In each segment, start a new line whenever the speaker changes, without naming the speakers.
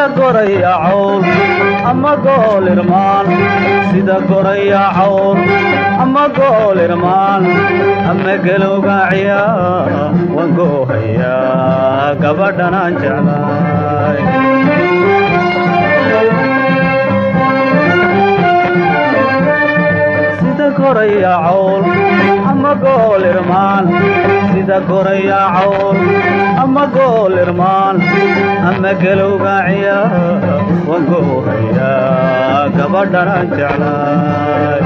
sida goraya cawl ama gool irmaan sida goraya cawl ama gool irmaan ama galowga ciyaa waan goohayaa gabadhan aan jeclaay sida goraya cawl ama gool irmaan sida goraya cawl ama gool irmaan ama galowga ciyaa waan goohayaa gabadhan aan jeclaay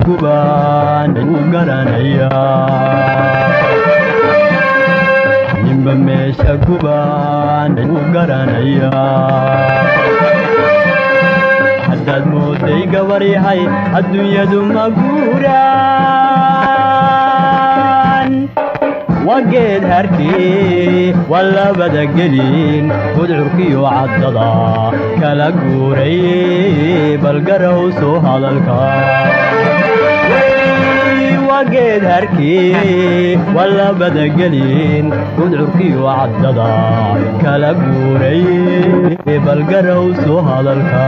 gubaan u garanaya nimba meesha gubaan u garanaya haddaad mooday gabar yahay adduunyadu ma guuraan wageed harkii walabada gelin gudcurkiyo caddada kala guuray balgarow soo hadalka wageed harkii walabada gelin gudcurkiyo caddada kala guuray balgarow soo hadalka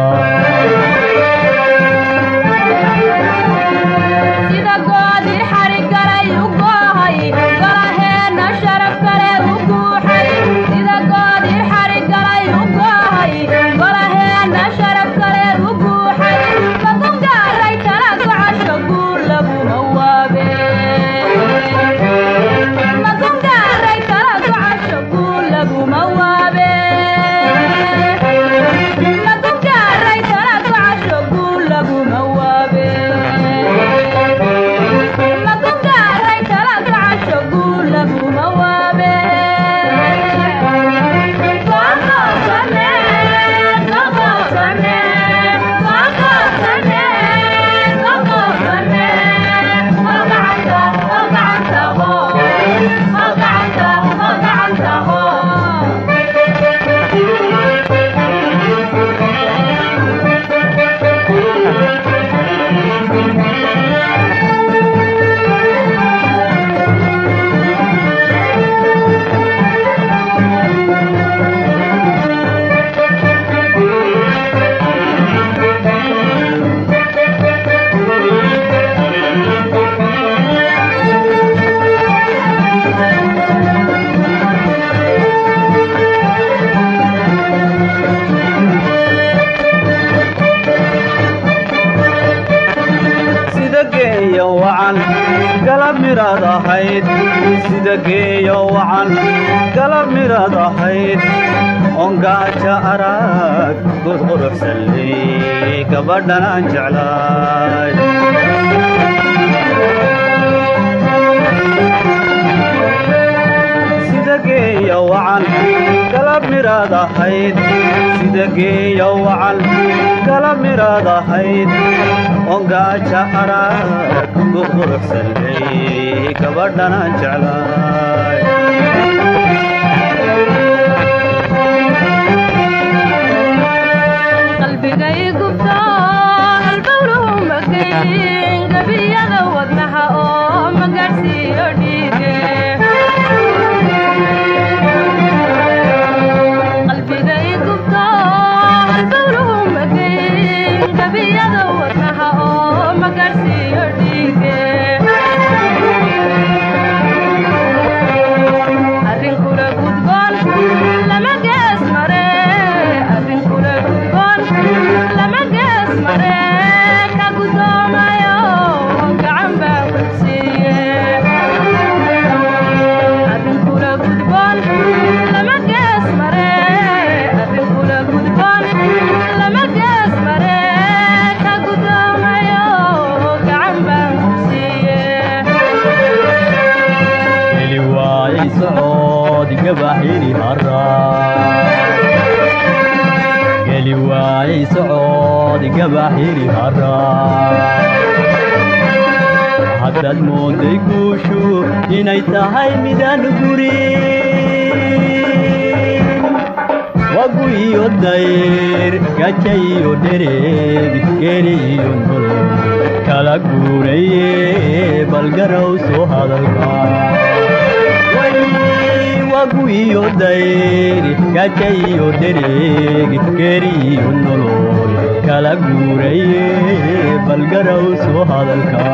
sida geeyo wacan galab miraad ahayd ongaaja arag gud quruxsanley gabadhan aan jeclaay sida geeyo wacan galab miraad ahayd sida geeyo wacan galab miraad ahayd ongaaja arag gud quruxsanley gabadhan aan jeclaay
qalbigay gubto halbowluhu magayn gabiyada wadnaha oo magaarsiiyo dhiige qalbigay gubto halbowluhu magayn gabiyada wadnaha oo magaarsiiyo dhiige
gabaxiri haraa geli waayay socod gabaxiri haraa haddaad mooday guushu inay tahay midaan gurin wagu iyo dayr gaja iyo dhereeg geeri iyo nolol kala guuraye balgarow soo hadalka wagu iyo dayr gaja iyo dhereeg geeri iyo nolol kala guuraye balgarow soo hadalka